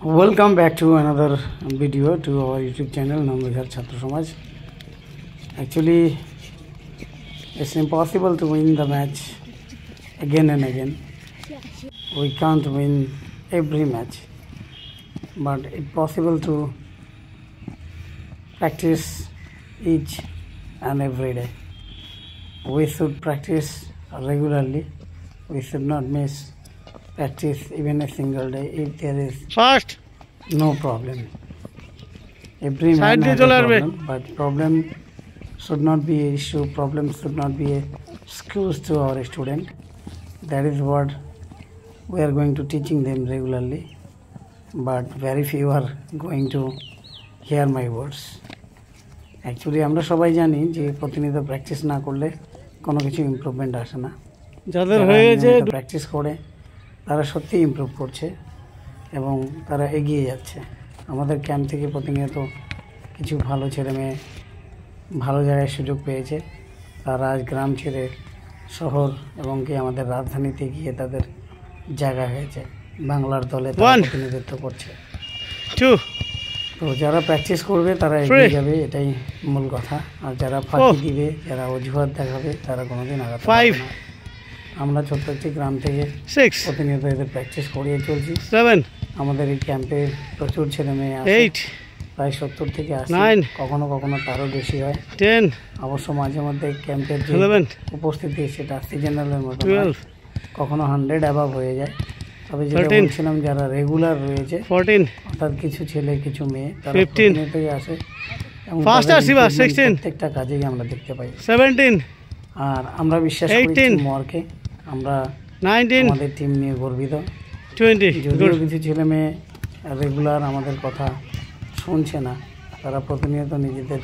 Welcome back to another video to our YouTube channel Nambighar Chhatra Samaj. Actually, it's impossible to win the match again and again. We can't win every match, but it's possible to practice each and every day. We should practice regularly. We should not miss practice even a single day if there is Fast. no problem. Every man has a problem, but problem should not be an issue. Problem should not be an excuse to our student. That is what we are going to teaching them regularly, but very few are going to hear my words. Actually আমরা সবাই জানি যে প্রতিনিয়ত practice না করলে কোনো কিছু improvement আসে না। যাদের হয়ে গেছে প্র্যাকটিস করে তারা সত্যি ইমপ্রুভ করছে এবং তারা এগিয়ে যাচ্ছে। আমাদের ক্যাম্প থেকে প্রতিনিয়ত কিছু ভালো ছেলে মেয়ে ভালো জায়গায় সুযোগ পেয়েছে। তারা আজ গ্রাম ছেড়ে শহর এবং কি আমাদের রাজধানীতে গিয়ে তাদের জায়গা হয়েছে, বাংলার দলে প্রতিনিধিত্ব করছে। তো যারা প্র্যাকটিস করবে তারা এগিয়ে যাবে, এটাই মূল কথা। আর যারা ফাঁকি দিবে, যারা অজুহাত দেখাবে, তারা কোনোদিন আগাতে পারবে না। আমরা ছোট্ট একটি গ্রাম থেকে প্রতিনিয়ত এদের প্র্যাকটিস করিয়ে চলছি। আমাদের এই ক্যাম্পে প্রচুর ছেলে মেয়ে আসে, প্রায় 70 থেকে 80, কখনো কখনো তারও বেশি হয়। অবশ্য মাঝে মধ্যে ক্যাম্পের যে উপস্থিতি সেটা সিজনালের মতো, কখনো 100 অ্যাবাভ হয়ে যায়। তবে যেটা বলছিলাম, যারা রেগুলার রয়েছে অর্থাৎ কিছু ছেলে কিছু মেয়ে তারা প্রতিনিয়তই আসে এবং প্রত্যেকটা কাজেই আমরা দেখতে পাই। আর আমরা বিশ্বাস করি মরকে, আমরা আমাদের টিম নিয়ে গর্বিত। যদিও কিছু ছেলে মেয়ে রেগুলার আমাদের কথা শুনছে না, তারা প্রতিনিয়ত নিজেদের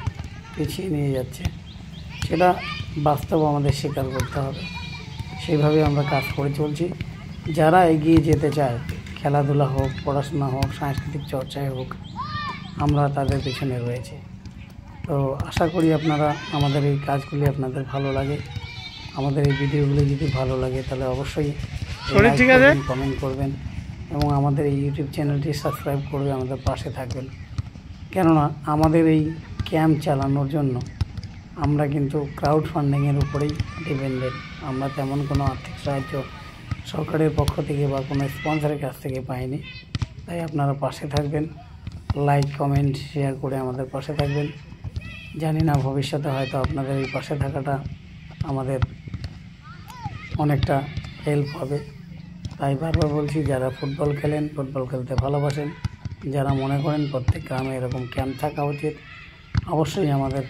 পিছিয়ে নিয়ে যাচ্ছে, সেটা বাস্তব আমাদের স্বীকার করতে হবে। সেইভাবে আমরা কাজ করে চলছি। যারা এগিয়ে যেতে চায়, খেলাধুলা হোক, পড়াশোনা হোক, সাংস্কৃতিক চর্চায় হোক, আমরা তাদের পিছনে রয়েছে। তো আশা করি আপনারা আমাদের এই কাজগুলি আপনাদের ভালো লাগে। আমাদের এই ভিডিওগুলি যদি ভালো লাগে তাহলে অবশ্যই কমেন্ট করবেন এবং আমাদের এই ইউটিউব চ্যানেলটি সাবস্ক্রাইব করবে, আমাদের পাশে থাকবেন। কেননা আমাদের এই ক্যাম্প চালানোর জন্য আমরা কিন্তু ক্রাউড ফান্ডিংয়ের উপরেই ডিপেন্ডেন্ট। আমরা তেমন কোনো আর্থিক সাহায্য সরকারের পক্ষ থেকে বা কোনো স্পন্সরের কাছ থেকে পাইনি। তাই আপনারা পাশে থাকবেন, লাইক কমেন্ট শেয়ার করে আমাদের পাশে থাকবেন। জানি না ভবিষ্যতে হয়তো আপনাদের এই পাশে থাকাটা আমাদের অনেকটা হেল্প হবে। তাই বারবার বলছি, যারা ফুটবল খেলেন, ফুটবল খেলতে ভালোবাসেন, যারা মনে করেন প্রত্যেক গ্রামে এরকম ক্যাম্প থাকা উচিত, অবশ্যই আমাদের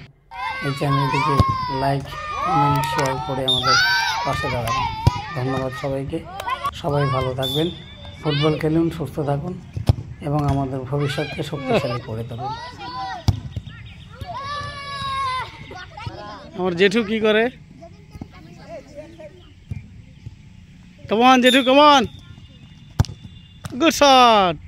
এই চ্যানেলটিকে লাইক কমেন্ট শেয়ার করে আমাদের পাশে দাঁড়াবেন। ধন্যবাদ সবাইকে। সবাই ভালো থাকবেন, ফুটবল খেলুন, সুস্থ থাকুন এবং আমাদের ভবিষ্যৎকে শক্তিশালী করে তুলুন। আমার জেঠু কি করে? Come on, Jetu, come on. Good shot.